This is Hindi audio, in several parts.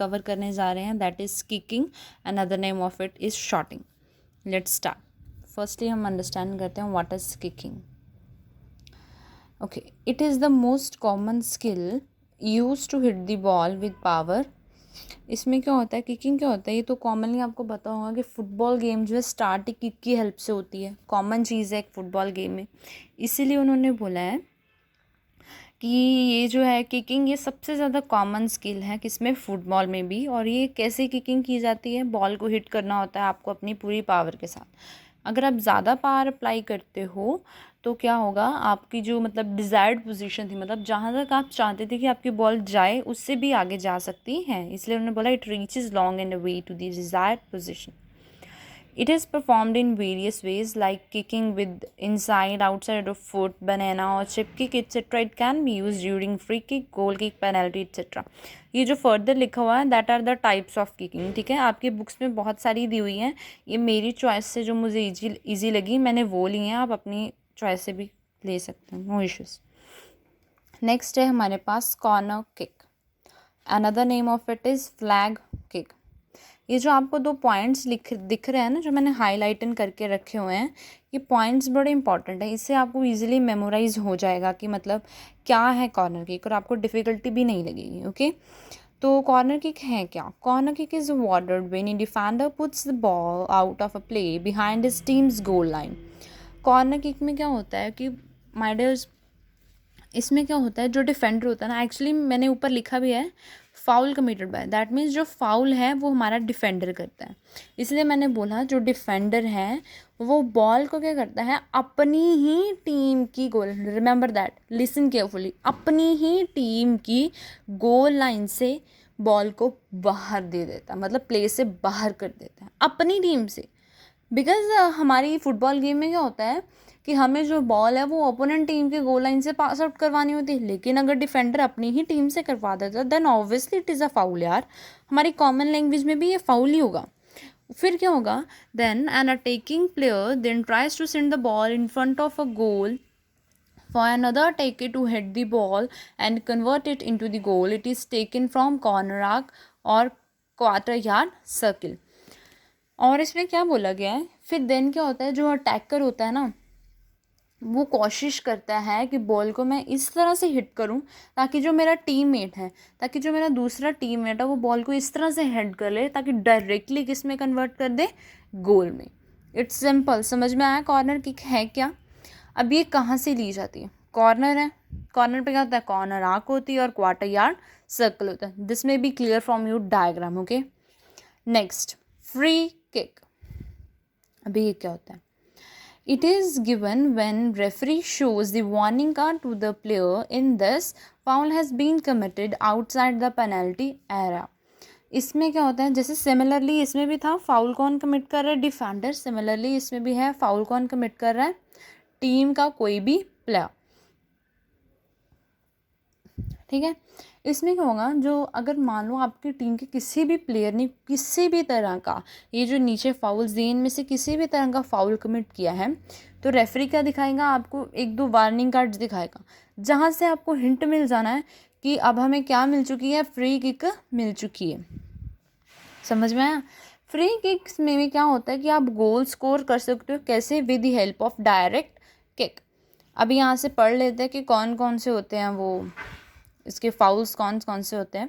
कवर करने जा रहे हैं, that is kicking, another name of it is shooting. Let's start. Firstly हम अंडरस्टैंड करते हैं what is kicking. Okay, it is the most common skill use to hit the ball with power. इसमें क्या होता है, किकिंग क्या होता है, ये तो कॉमनली आपको पता होगा कि फुटबॉल गेम जो है स्टार्ट ही किक की हेल्प से होती है. कॉमन चीज़ है एक फुटबॉल गेम में, इसीलिए उन्होंने बोला है कि ये जो है किकिंग, ये सबसे ज़्यादा कॉमन स्किल है किसमें, फुटबॉल में भी. और ये कैसे किकिंग की जाती है, बॉल को हिट करना होता है आपको अपनी पूरी पावर के साथ. अगर आप ज़्यादा पावर अप्लाई करते हो तो क्या होगा, आपकी जो मतलब डिज़ायर्ड पोजीशन थी, मतलब जहाँ तक आप चाहते थे कि आपकी बॉल जाए उससे भी आगे जा सकती है. इसलिए उन्होंने बोला it reaches long and way to the desired position. It is performed in various ways like kicking with inside, outside of foot, banana or chip kick etc. It can be used during free kick, goal kick, penalty etc. ये जो फर्दर लिखा हुआ है that are the types of kicking. ठीक है, आपकी बुक्स में बहुत सारी दी हुई हैं, ये मेरी चॉइस से जो मुझे ईजी लगी मैंने वो ली हैं, आप अपनी चॉइस से भी ले सकते हैं, नो इश्यूज़. नेक्स्ट है हमारे पास corner kick. Another name of it is flag kick. ये जो आपको दो पॉइंट्स दिख रहे हैं ना, जो मैंने हाईलाइटन करके रखे हुए हैं, ये पॉइंट्स बड़े इंपॉर्टेंट है. इससे आपको इजीली मेमोराइज हो जाएगा कि मतलब क्या है कॉर्नर किक, और आपको डिफ़िकल्टी भी नहीं लगेगी. ओके, तो कॉर्नर किक है क्या. Corner kick is awarded when A defender puts the ball out of a play behind his teams goal line. Corner kick में क्या होता है कि माय डियर्स, इसमें क्या होता है, जो डिफेंडर होता है ना, एक्चुअली मैंने ऊपर लिखा भी है foul committed bye, that means जो फाउल है वो हमारा डिफेंडर करता है. इसलिए मैंने बोला जो डिफेंडर है वो बॉल को क्या करता है, अपनी ही टीम की गोल, रिमेंबर दैट, लिसन केयरफुली, अपनी ही टीम की गोल लाइन से बॉल को बाहर दे देता है, मतलब प्ले से बाहर कर देता है अपनी टीम से. बिकॉज हमारी फुटबॉल गेम में क्या होता है कि हमें जो बॉल है वो ओपोनेंट टीम के गोल लाइन से पास आउट करवानी होती है, लेकिन अगर डिफेंडर अपनी ही टीम से करवा देता है then obviously it is a foul. यार हमारी कॉमन लैंग्वेज में भी ये फाउल ही होगा. फिर क्या होगा, then an attacking player then tries to send the ball in front of a goal for another attacker to hit the ball and convert it into the goal. It is taken from corner arc or quarter yard circle. और इसमें क्या बोला गया है, फिर देन क्या होता है, जो अटैकर होता है ना वो कोशिश करता है कि बॉल को मैं इस तरह से हिट करूं ताकि जो मेरा टीममेट है, ताकि जो मेरा दूसरा टीममेट है वो बॉल को इस तरह से हिट कर ले ताकि डायरेक्टली किस में कन्वर्ट कर दे, गोल में. इट्स सिंपल, समझ में आया कॉर्नर किक है क्या. अब ये कहाँ से ली जाती है, कॉर्नर है, कॉर्नर पे क्या होता है, कॉर्नर आर्क होती है और क्वार्टर यार्ड सर्कल होता है. दिस में be clear from your diagram. Okay, next free kick. अभी ये क्या होता है, it is given when referee shows the warning card to the player in this foul has been committed outside the penalty area. इसमें क्या होता है, जैसे सिमिलरली इसमें भी था, फाउल कौन कमिट कर रहा है, डिफेंडर. सिमिलरली इसमें भी है, फाउल कौन कमिट कर रहा है, टीम का कोई भी प्लेयर. ठीक है, इसमें क्या होगा, जो अगर मान लो आपकी टीम के किसी भी प्लेयर ने किसी भी तरह का, ये जो नीचे फाउल्स दिए इनमें से किसी भी तरह का फाउल कमिट किया है, तो रेफरी क्या दिखाएगा आपको, एक दो वार्निंग कार्ड्स दिखाएगा, जहाँ से आपको हिंट मिल जाना है कि अब हमें क्या मिल चुकी है, फ्री किक मिल चुकी है. समझ में आया. फ्री किक्स में भी क्या होता है कि आप गोल स्कोर कर सकते हो, कैसे, with the help of direct kick. अभी यहाँ से पढ़ लेते हैं कि कौन कौन से होते हैं वो, इसके फाउल्स कौन कौन से होते हैं.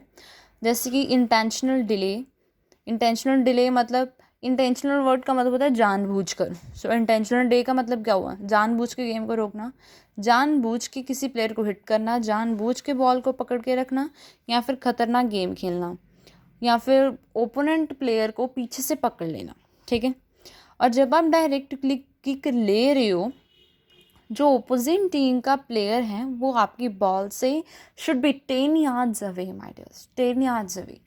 जैसे कि इंटेंशनल डिले. इंटेंशनल डिले मतलब, इंटेंशनल वर्ड का मतलब होता है जानबूझकर. सो इंटेंशनल डिले का मतलब क्या हुआ, जानबूझ के गेम को रोकना, जानबूझ के किसी प्लेयर को हिट करना, जानबूझ के बॉल को पकड़ के रखना, या फिर खतरनाक गेम खेलना, या फिर ओपोनेंट प्लेयर को पीछे से पकड़ लेना. ठीक है, और जब आप डायरेक्ट किक ले रहे हो, जो ओपोजिट टीम का प्लेयर है वो आपकी बॉल से should be 10 yards away, my dears, 10 yards away.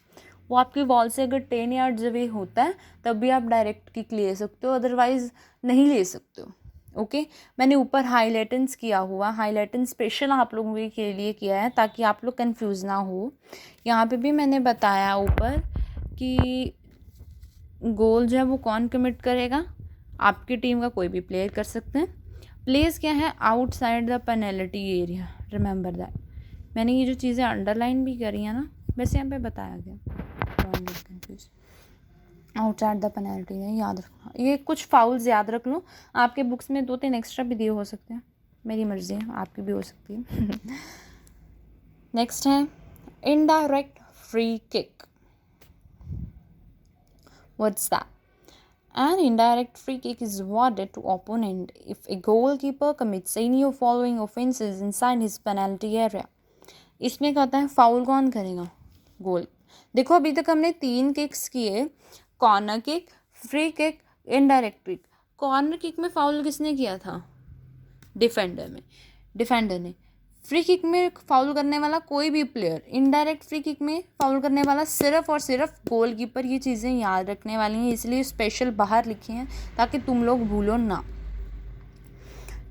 वो आपकी बॉल से अगर 10 यार्ड्स अवे होता है तब भी आप डायरेक्ट किक ले सकते हो, अदरवाइज नहीं ले सकते हो. ओके, मैंने ऊपर हाईलाइटन्स किया हुआ, हाईलाइटन स्पेशल आप लोगों के लिए किया है ताकि आप लोग कंफ्यूज ना हो. यहाँ पे भी मैंने बताया ऊपर कि गोल जो है वो कौन कमिट करेगा, आपकी टीम का कोई भी प्लेयर कर सकते हैं. प्लेस क्या है, outside the penalty area, remember that. मैंने ये जो चीज़ें अंडरलाइन भी करी हैं ना, वैसे यहाँ पे बताया गया. Don't get confuse. Outside the penalty है, याद रखना। ये कुछ फाउल्स याद रख लो, आपके बुक्स में 2-3 एक्स्ट्रा भी दिए हो सकते हैं, मेरी मर्जी है, आपकी भी हो सकती है। नेक्स्ट है indirect free kick. What's that? An indirect free kick is awarded to opponent if a goalkeeper commits any of following offences inside his penalty area. इसमें क्या होता है, फाउल कौन करेगा? गोल। देखो अभी तक हमने 3 किक्स किए, corner kick, free kick, indirect kick. Corner kick में फाउल किसने किया था? डिफेंडर ने। फ्री किक में फाउल करने वाला कोई भी प्लेयर, इनडायरेक्ट फ्री किक में फाउल करने वाला सिर्फ और सिर्फ गोलकीपर। ये चीज़ें याद रखने वाली हैं, इसलिए स्पेशल बाहर लिखी हैं ताकि तुम लोग भूलो ना।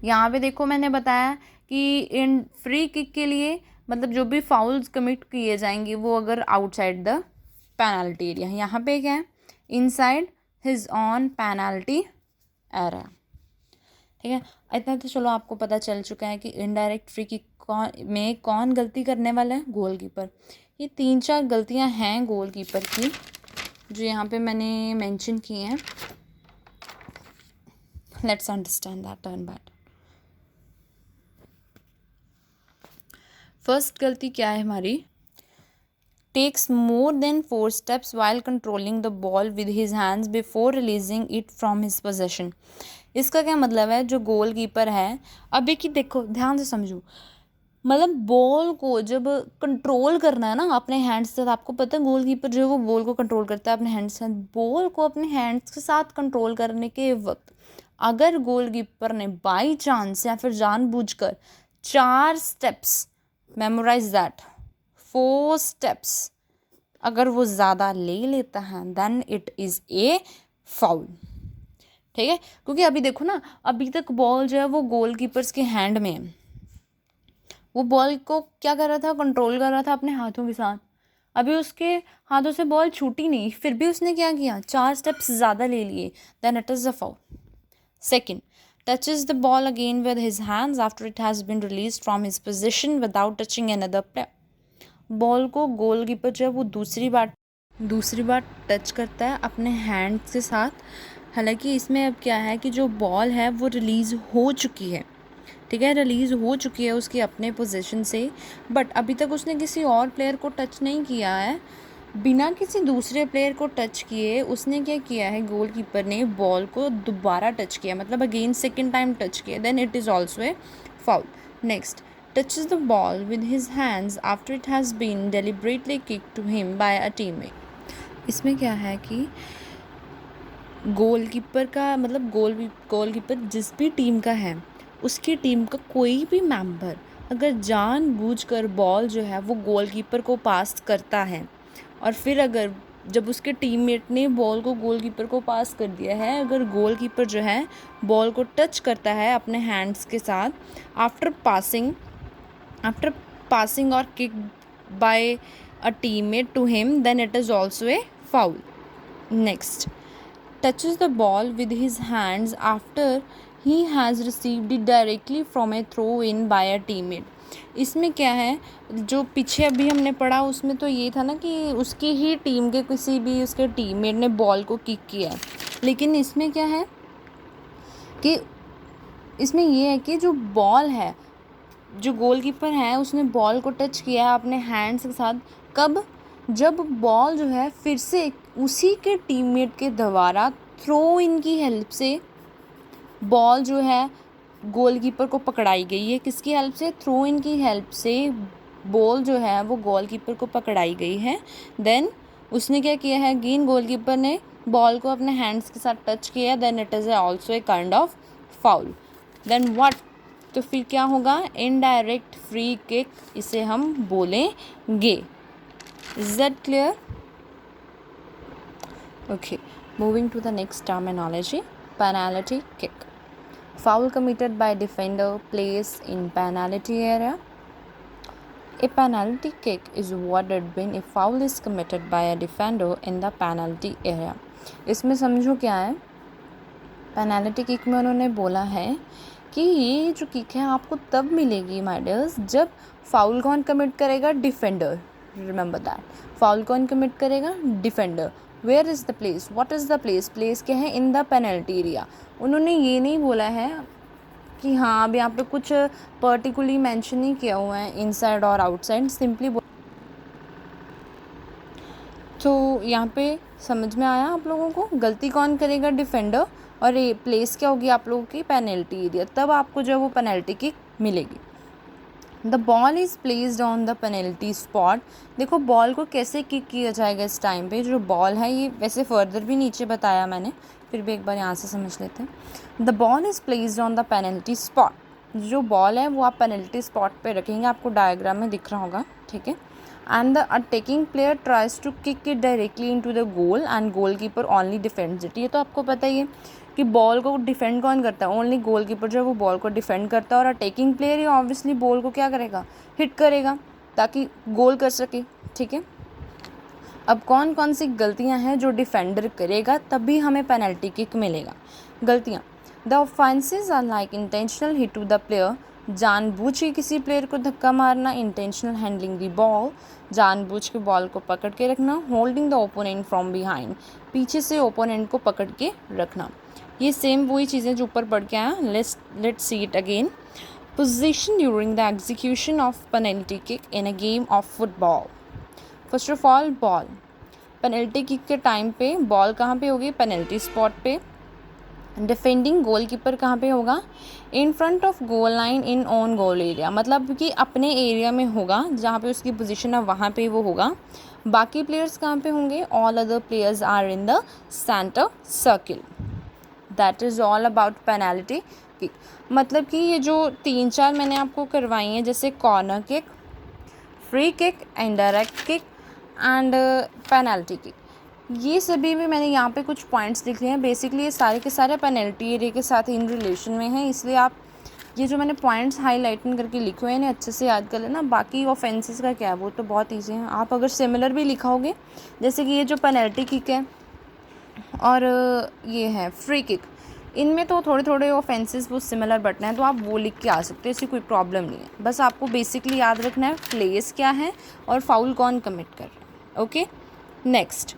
यहाँ पे देखो मैंने बताया कि इन फ्री किक के लिए मतलब जो भी फाउल्स कमिट किए जाएंगे वो अगर आउटसाइड द पेनल्टी एरिया, यहाँ पे क्या है, inside his on penalty area. ठीक है, इतना तो चलो आपको पता चल चुका है कि इनडायरेक्ट फ्री किक कौन गलती करने वाला है? गोलकीपर। ये 3-4 गलतियां हैं गोलकीपर की जो यहाँ पे मैंने मेंशन की हैं। Let's understand that turn by turn. First गलती क्या है हमारी? Takes more than 4 steps while controlling the ball with his hands before releasing it from his possession। इसका क्या मतलब है? जो गोलकीपर है, अभी की देखो ध्यान से समझो, मतलब बॉल को जब कंट्रोल करना है ना अपने हैंड्स से, आपको पता है गोलकीपर जो है वो बॉल को कंट्रोल करता है अपने हैंड्स से। बॉल को अपने हैंड्स के साथ कंट्रोल करने के वक्त अगर गोलकीपर ने बाई चांस या फिर जानबूझकर 4 स्टेप्स, मेमोराइज दैट, 4 स्टेप्स अगर वो ज़्यादा ले लेता है then it is a foul. ठीक है, क्योंकि अभी देखो ना, अभी तक बॉल जो है वो गोलकीपर्स के हैंड में है। वो बॉल को क्या कर रहा था? कंट्रोल कर रहा था अपने हाथों के साथ। अभी उसके हाथों से बॉल छूटी नहीं, फिर भी उसने क्या किया? 4 स्टेप्स ज़्यादा ले लिए, then it is a foul. Second, touches the ball again with his hands after it has been released from his position without touching another player। Ball को गोलकीपर जो है वो दूसरी बार टच करता है अपने हैंड्स के साथ। हालांकि इसमें अब क्या है कि जो बॉल है वो रिलीज़ हो चुकी है, ठीक है, रिलीज़ हो चुकी है उसकी अपने पोजीशन से, बट अभी तक उसने किसी और प्लेयर को टच नहीं किया है। बिना किसी दूसरे प्लेयर को टच किए उसने क्या किया है? गोलकीपर ने बॉल को दोबारा टच किया, मतलब अगेन सेकेंड टाइम टच किया, then it is also a foul. Next, touches the ball with his hands after it has been deliberately kicked to him by a teammate। इसमें क्या है कि गोलकीपर का मतलब गोलकीपर जिस भी टीम का है उसकी टीम का कोई भी मेंबर अगर जानबूझकर बॉल जो है वो गोलकीपर को पास करता है और फिर अगर जब उसके टीममेट ने बॉल को गोलकीपर को पास कर दिया है, अगर गोलकीपर जो है बॉल को टच करता है अपने हैंड्स के साथ after passing or kicked by a teammate to him, then it is also a foul। Next, touches the ball with his hands after he has received it directly from a throw in by a teammate। इसमें क्या है, जो पीछे अभी हमने पढ़ा उसमें तो ये था ना कि उसकी ही टीम के किसी भी उसके टीममेट ने बॉल को किक किया है, लेकिन इसमें क्या है कि इसमें ये है कि जो बॉल है, जो गोलकीपर है उसने बॉल को टच किया है अपने हैंड्स के साथ, कब? जब बॉल जो है फिर से उसी के टीममेट के द्वारा थ्रो इन की हेल्प से बॉल जो है गोलकीपर को पकड़ाई गई है। किसकी हेल्प से? थ्रो इन की हेल्प से बॉल जो है वो गोलकीपर को पकड़ाई गई है। देन उसने क्या किया है? अगेन गोलकीपर ने बॉल को अपने हैंड्स के साथ टच किया है, then it is also a kind of foul. Then what? तो फिर क्या होगा? इनडायरेक्ट फ्री किक इसे हम बोलेंगे। Is that clear? Okay, moving to the next terminology, penalty kick. Foul committed by defender place in penalty area. A penalty kick is awarded when a foul is committed by a defender in the penalty area। इसमें समझो क्या है, पेनल्टी किक में उन्होंने बोला है कि ये जो किक है आपको तब मिलेगी माय डियर्स जब फाउल कौन कमिट करेगा? डिफेंडर। Remember that. फाउल कौन कमिट करेगा? Defender. Where is the place? What is the place? Place क्या है? In the penalty area. उन्होंने ये नहीं बोला है कि हाँ अब यहाँ पे कुछ पर्टिकुलरली मेंशन नहीं किया हुआ है इनसाइड और आउटसाइड, सिंपली। तो यहाँ पे समझ में आया आप लोगों को? गलती कौन करेगा? डिफेंडर। और ये प्लेस क्या होगी आप लोगों की? Penalty area. तब आपको जो वो पेनल्टी किक मिलेगी। The ball is placed on the penalty spot. देखो बॉल को कैसे किक किया जाएगा इस टाइम पे। जो बॉल है ये वैसे फर्दर भी नीचे बताया मैंने, फिर भी एक बार यहाँ से समझ लेते हैं। The ball is placed on the penalty spot. जो बॉल है वो आप पेनल्टी स्पॉट पे रखेंगे, आपको डायग्राम में दिख रहा होगा, ठीक है। And the attacking player tries to kick it directly into the goal and goalkeeper only defends it. ये तो आपको पता ही है कि बॉल को डिफेंड कौन करता है? ओनली गोल कीपर जो है वो बॉल को डिफेंड करता है, और अटैकिंग प्लेयर ही ऑब्वियसली बॉल को क्या करेगा? हिट करेगा ताकि गोल कर सके, ठीक है। अब कौन कौन सी गलतियां हैं जो डिफेंडर करेगा तभी हमें पेनल्टी किक मिलेगा? गलतियां, the offences are like intentional hit to the player, जानबूझ के किसी प्लेयर को धक्का मारना, इंटेंशनल हैंडलिंग द बॉल, जानबूझ के बॉल को पकड़ के रखना, holding the opponent from behind, पीछे से ओपोनेंट को पकड़ के रखना। ये सेम वही चीज़ें जो ऊपर पढ़ के आया। Let's see it again. Position during the execution of penalty kick in a game of football. First of all ball, penalty kick के टाइम पे बॉल कहाँ पे होगी? पेनल्टी स्पॉट पे। डिफेंडिंग गोलकीपर कहाँ पे होगा? इन front of goal line in on goal area, मतलब कि अपने एरिया में होगा, जहाँ पे उसकी पोजीशन है वहाँ पे वो होगा। बाकी प्लेयर्स कहाँ पे होंगे? All other players are in the centre circle. That is all about penalty kick. मतलब कि ये जो 3-4 मैंने आपको करवाई हैं, जैसे corner kick, free kick, indirect kick and penalty kick, ये सभी भी मैंने यहाँ पे कुछ पॉइंट्स लिखे हैं। बेसिकली ये सारे के सारे पेनल्टी एरिया के साथ इन रिलेशन में हैं, इसलिए आप ये जो मैंने पॉइंट्स हाईलाइट करके लिखे हुए हैं इन्हें अच्छे से याद कर लेना। बाकी ऑफेंसेस का क्या है वो तो बहुत ईजी है। आप अगर सिमिलर भी लिखाओगे, जैसे कि ये जो पेनल्टी किक है और ये है फ्री किक, इनमें तो थोड़े थोड़े ऑफेंसेस वो सिमिलर बटन हैं, तो आप वो लिख के आ सकते हो, इससे कोई प्रॉब्लम नहीं है। बस आपको बेसिकली याद रखना है प्लेस क्या है और फाउल कौन कमिट कर रहा है। Okay, next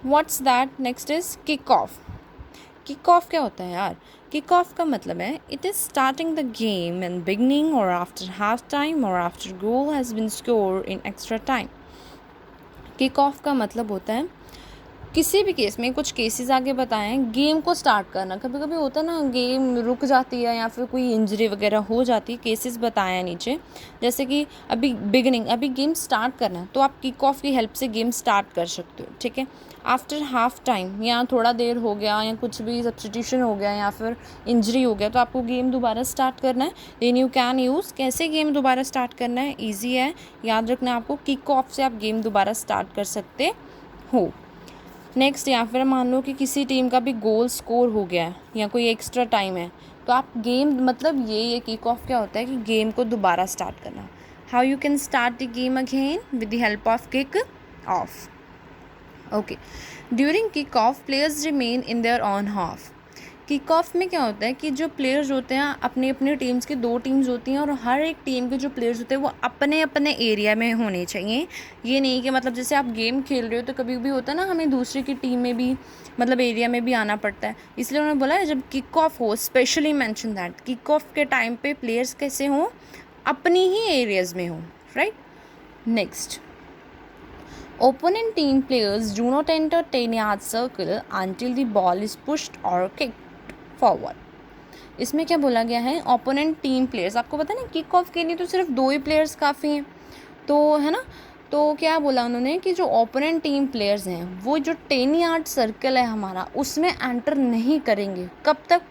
what's that? Next is kick off. Kick off क्या होता है यार? किक ऑफ का मतलब है it is starting the game in beginning और आफ्टर हाफ टाइम और after goal has been score in extra time. Kick off का मतलब होता है किसी भी केस में, कुछ केसेस आगे बताएं, गेम को स्टार्ट करना। कभी कभी होता है ना गेम रुक जाती है या फिर कोई इंजरी वगैरह हो जाती है, केसेस बताया नीचे। जैसे कि अभी बिगनिंग, अभी गेम स्टार्ट करना है तो आप किक ऑफ की हेल्प से गेम स्टार्ट कर सकते हो, ठीक है। आफ्टर हाफ टाइम, या थोड़ा देर हो गया या कुछ भी सब्स्टिट्यूशन हो गया या फिर इंजरी हो गया तो आपको गेम दोबारा स्टार्ट करना है, देन यू कैन यूज़। कैसे गेम दोबारा स्टार्ट करना है? ईजी है, याद रखना है आपको। किक ऑफ से आप गेम दोबारा स्टार्ट कर सकते हो। नेक्स्ट, या फिर मान लो कि किसी टीम का भी गोल स्कोर हो गया है या कोई एक्स्ट्रा टाइम है तो आप गेम, मतलब ये किक ऑफ क्या होता है कि गेम को दोबारा स्टार्ट करना। How you can start the game again? With the help of kick of. Okay, during kick off players remain in their on half. Kick off में क्या होता है कि जो प्लेयर्स होते हैं अपनी अपनी टीम्स की 2 टीम्स होती हैं और हर एक टीम के जो प्लेयर्स होते हैं वो अपने अपने एरिया में होने चाहिए। ये नहीं कि मतलब जैसे आप गेम खेल रहे हो तो कभी भी होता है ना हमें दूसरे की टीम में भी मतलब एरिया में भी आना पड़ता है, इसलिए उन्होंने बोला है जब किक ऑफ हो, specially mention that kick off के टाइम पे प्लेयर्स कैसे हों? अपनी ही एरियाज़ में हों, right. Next, opponent team players do not enter 10-yard circle until the ball is pushed or kicked forward. इसमें क्या बोला गया है? ओपोनेंट टीम प्लेयर्स, आपको पता है ना किक ऑफ के लिए तो सिर्फ 2 ही प्लेयर्स काफ़ी हैं, तो है ना। तो क्या बोला उन्होंने कि जो ओपोनेंट टीम प्लेयर्स हैं वो जो 10 यार्ड सर्कल है हमारा उसमें एंटर नहीं करेंगे। कब तक?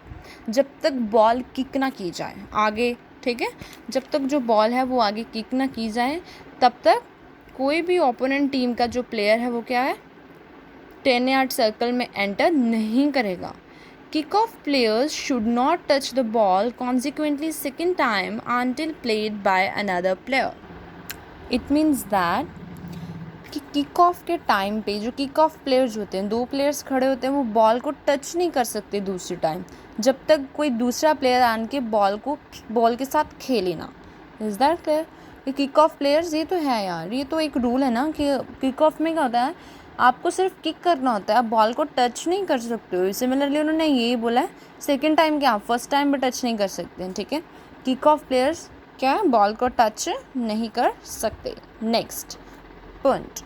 जब तक बॉल किक ना की जाए आगे, ठीक है। जब तक जो बॉल है वो आगे किक ना की जाए तब तक कोई भी ओपोनेंट टीम का जो प्लेयर है वो क्या है? 10 यार्ड सर्कल में एंटर नहीं करेगा। Kick off players should not touch the ball consequently second time until played by another player. It means that कि किक ऑफ के टाइम पे जो किक ऑफ प्लेयर्स होते हैं, 2 प्लेयर्स खड़े होते हैं, वो बॉल को टच नहीं कर सकते दूसरी टाइम जब तक कोई दूसरा प्लेयर आन के बॉल के साथ खेले ना। Is that clear? ये किक ऑफ प्लेयर्स, ये तो है यार, ये तो एक रूल है ना कि किक ऑफ में क्या होता है, आपको सिर्फ किक करना होता है, आप बॉल को टच नहीं कर सकते हो। सिमिलरली उन्होंने यही बोला है, सेकेंड टाइम क्या, फर्स्ट टाइम भी टच नहीं कर सकते हैं, ठीक है। किक ऑफ प्लेयर्स क्या है, बॉल को टच नहीं कर सकते। नेक्स्ट, पुंट।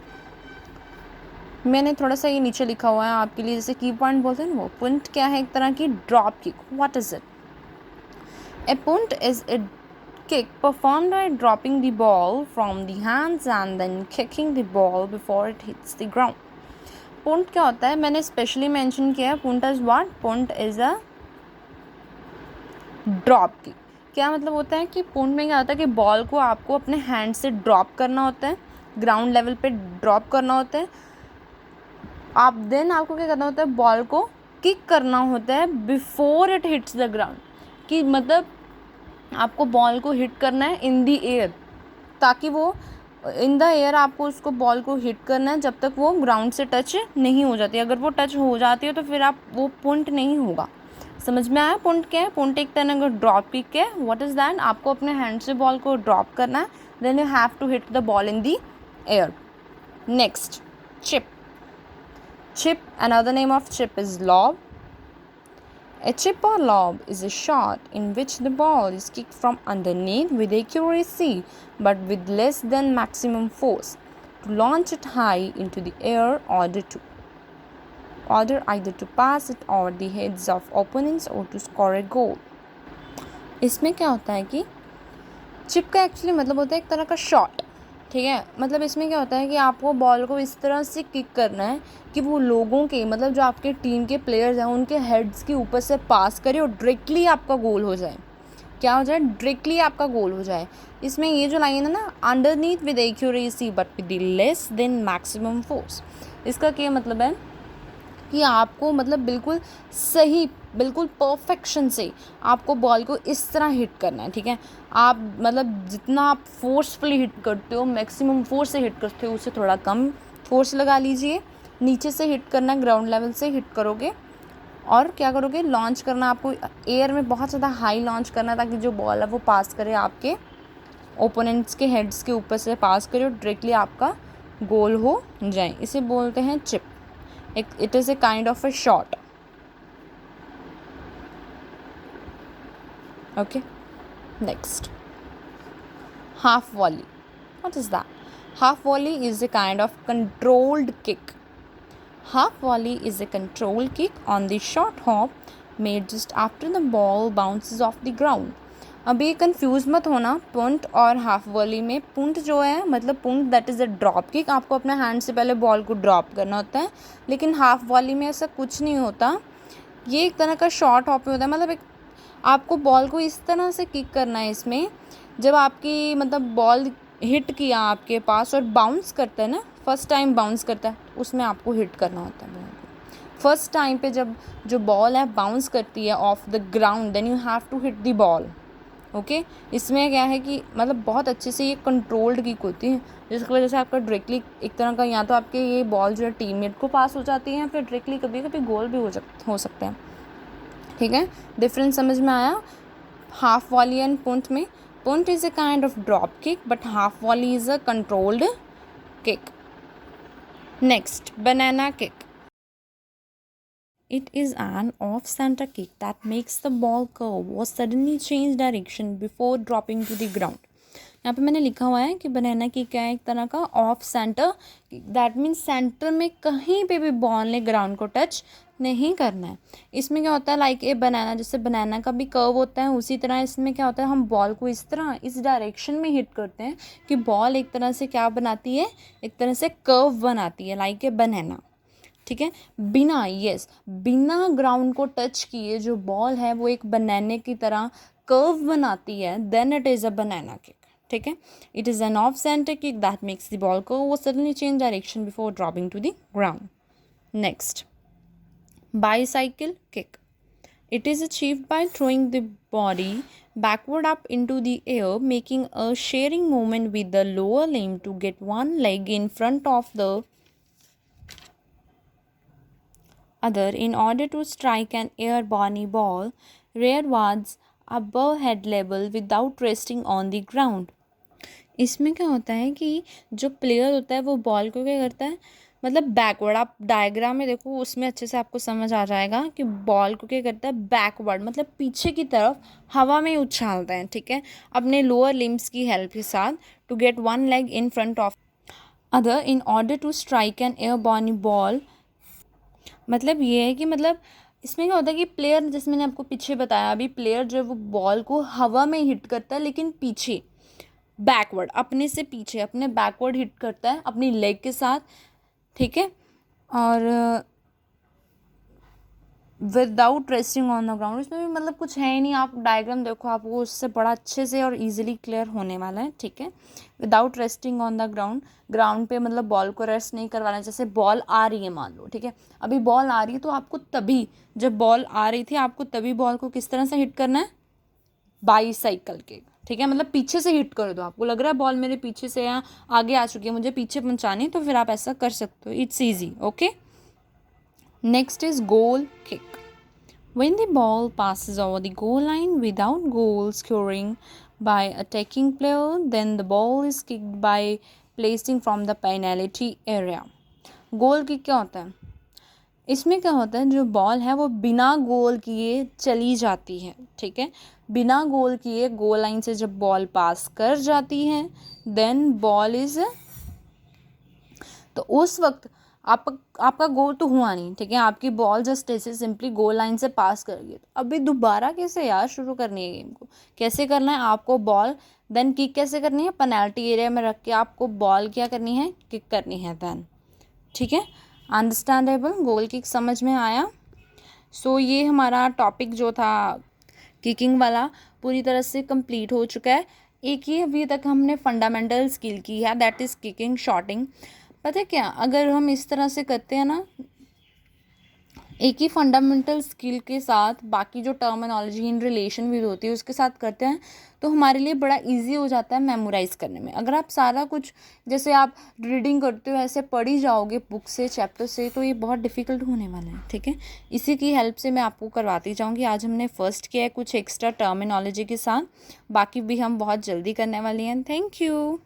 मैंने थोड़ा सा ये नीचे लिखा हुआ है आपके लिए, जैसे की पॉइंट बोलते हैं ना, वो पुंट क्या है, एक तरह की drop kick. What is it? A punt is a kick performed by dropping the ball from the hands and then kicking the ball before it hits the ground. Punt क्या होता है, मैंने स्पेशली मेंशन किया है, punt is what, punt is a drop kick. क्या मतलब होता है कि पुंट में क्या होता है कि बॉल को आपको अपने हैंड से ड्रॉप करना होता है, ग्राउंड लेवल पे ड्रॉप करना होता है, आप देन आपको क्या करना होता है, बॉल को किक करना होता है before it hits the ground. कि मतलब आपको बॉल को हिट करना है इन द एयर, ताकि वो इन द एयर आपको उसको बॉल को हिट करना है जब तक वो ग्राउंड से टच नहीं हो जाती। अगर वो टच हो जाती है तो फिर आप वो पुंट नहीं होगा। समझ में आया पुंट क्या है? पुंट एक तरह का ड्रॉप किक है। What is that? आपको अपने हैंड से बॉल को ड्रॉप करना है, then you have to hit the ball in the air. Next, chip. Chip, another name of chip is lob. A chip or lob is a shot in which the ball is kicked from underneath with accuracy but with less than maximum force to launch it high into the air either to pass it over the heads of opponents or to score a goal. इसमें क्या होता है कि चिप का एक्चुअली मतलब होता है एक तरह का शॉट, ठीक है। मतलब इसमें क्या होता है कि आपको बॉल को इस तरह से किक करना है कि वो लोगों के, मतलब जो आपके टीम के प्लेयर्स हैं उनके हेड्स के ऊपर से पास करे और डायरेक्टली आपका गोल हो जाए। क्या हो जाए? डायरेक्टली आपका गोल हो जाए। इसमें ये जो लाइन है ना, underneath with accuracy but with less than maximum force, इसका क्या मतलब है कि आपको मतलब बिल्कुल सही, बिल्कुल परफेक्शन से आपको बॉल को इस तरह हिट करना है, ठीक है। आप मतलब जितना आप फोर्सफुली हिट करते हो, मैक्सिमम फोर्स से हिट करते हो, उससे थोड़ा कम फोर्स लगा लीजिए। नीचे से हिट करना, ग्राउंड लेवल से हिट करोगे और क्या करोगे, लॉन्च करना, आपको एयर में बहुत ज़्यादा हाई लॉन्च करना ताकि जो बॉल है वो पास करे आपके ओपोनेंट्स के हेड्स के ऊपर से पास करे और डायरेक्टली आपका गोल हो जाए। इसे बोलते हैं chip. It is a kind of a shot. Okay, next, half volley. What is that? Half volley is a kind of controlled kick. Half volley is a controlled kick on the short hop made just after the ball bounces off the ground. अब ये कंफ्यूज मत होना पुंट और हाफ वॉली में। पुंट जो है मतलब punt that is a drop kick, आपको अपने हैंड से पहले बॉल को ड्रॉप करना होता है। लेकिन हाफ वॉली में ऐसा कुछ नहीं होता, ये एक तरह का शॉर्ट हॉप में होता है। मतलब एक आपको बॉल को इस तरह से किक करना है इसमें, जब आपकी मतलब बॉल हिट किया आपके पास और बाउंस करता है ना, फर्स्ट टाइम बाउंस करता है, उसमें आपको हिट करना होता है बॉल को। फर्स्ट टाइम पे जब जो बॉल है बाउंस करती है off the ground, then you have to hit the ball. Okay, इसमें क्या है कि मतलब बहुत अच्छे से ये कंट्रोल्ड किक होती है, जिसकी वजह से आपका डायरेक्टली एक तरह का या तो आपके ये बॉल जो है टीममेट को पास हो जाती है, फिर डायरेक्टली कभी कभी गोल भी हो सकता है, ठीक है। डिफरेंस समझ में आया हाफ वॉली एंड पुंट में? Punt is a kind of drop kick but half volley is a controlled kick. Next, banana kick. It is an off-center kick that makes the ball curve or suddenly change direction before dropping to the ground. यहाँ पे मैंने लिखा हुआ है कि बनाना किक क्या है, एक तरह का of centre, that means centre में कहीं पे भी बॉल ने ग्राउंड को टच नहीं करना है। इसमें क्या होता है, लाइक ए बनाना, जैसे बनाना का भी कर्व होता है, उसी तरह इसमें क्या होता है, हम बॉल को इस तरह इस डायरेक्शन में हिट करते हैं कि बॉल एक तरह से क्या बनाती है, एक तरह से कर्व बनाती है, लाइक ए बनाना, ठीक है। बिना ग्राउंड को टच किए जो बॉल है वो एक बनाने की तरह कर्व बनाती है, then it is a banana kick, ठीक है। It is an off centre kick that makes the ball curve और suddenly change direction before dropping to the ground. Next, bicycle kick. It is achieved by throwing the body backward up into the air, making a shearing movement with the lower limb to get one leg in front of the other in order to strike an airborne ball rearwards above head level without resting on the ground. इसमें क्या होता है कि जो प्लेयर होता है वो बॉल को क्या करता है, मतलब बैकवर्ड, आप डायग्राम में देखो उसमें अच्छे से आपको समझ आ जाएगा कि बॉल को क्या करता है, बैकवर्ड मतलब पीछे की तरफ हवा में उछालता है, ठीक है, अपने लोअर लिम्स की हेल्प के साथ, to get one leg in front of other in order to strike an airborne ball. मतलब ये है कि मतलब इसमें क्या होता है कि प्लेयर, जैसे मैंने आपको पीछे बताया अभी, प्लेयर जो है वो बॉल को हवा में हिट करता है लेकिन पीछे, बैकवर्ड, अपने से पीछे, अपने बैकवर्ड हिट करता है अपनी लेग के साथ, ठीक है, और without resting on the ground. इसमें भी मतलब कुछ है ही नहीं, आप डायग्राम देखो आपको उससे बड़ा अच्छे से और इजीली क्लियर होने वाला है, ठीक है। Without resting on the ground, ground पे मतलब बॉल को रेस्ट नहीं करवाना। जैसे बॉल आ रही है मान लो, ठीक है, अभी बॉल आ रही है तो आपको तभी, जब बॉल आ रही थी आपको तभी बॉल को किस तरह से हिट करना है, बाईसाइकिल के, ठीक है, मतलब पीछे से हिट कर दो। आपको लग रहा है बॉल मेरे पीछे से या आगे आ चुकी है, मुझे पीछे पहुंचानी, तो फिर आप ऐसा कर सकते हो, it's easy, okay. Next is goal kick. When the ball passes over the goal line without goal scoring by attacking player, then the ball is kicked by placing from the penalty area. Goal kick क्या होता है, इसमें क्या होता है, जो बॉल है वो बिना गोल किए चली जाती है, ठीक है, बिना गोल किए गोल लाइन से जब बॉल पास कर जाती है, देन बॉल इज, तो उस वक्त आपका गोल तो हुआ नहीं, ठीक है, आपकी बॉल जस्ट ऐसे सिंपली गोल लाइन से पास कर गई। तो अभी दोबारा कैसे यार शुरू करनी है गेम को, कैसे करना है आपको, बॉल देन किक कैसे करनी है, पेनल्टी एरिया में रख के आपको बॉल क्या करनी है, किक करनी है देन, ठीक है, अंडरस्टैंडेबल, गोल किक समझ में आया। सो ये हमारा टॉपिक जो था किकिंग वाला पूरी तरह से कंप्लीट हो चुका है। एक ही अभी तक हमने फंडामेंटल स्किल की है, दैट इज़ किकिंग शॉटिंग। पता है क्या, अगर हम इस तरह से करते हैं ना, एक ही फंडामेंटल स्किल के साथ बाकी जो टर्मिनोलॉजी इन रिलेशन भी होती है उसके साथ करते हैं, तो हमारे लिए बड़ा इजी हो जाता है मेमोराइज़ करने में। अगर आप सारा कुछ जैसे आप रीडिंग करते हो ऐसे पढ़ ही जाओगे बुक से, चैप्टर से, तो ये बहुत डिफ़िकल्ट होने वाला है, ठीक है। इसी की हेल्प से मैं आपको करवाती जाऊँगी। आज हमने फर्स्ट किया है कुछ एक्स्ट्रा टर्मिनोलॉजी के साथ, बाकी भी हम बहुत जल्दी करने वाली हैं। Thank you.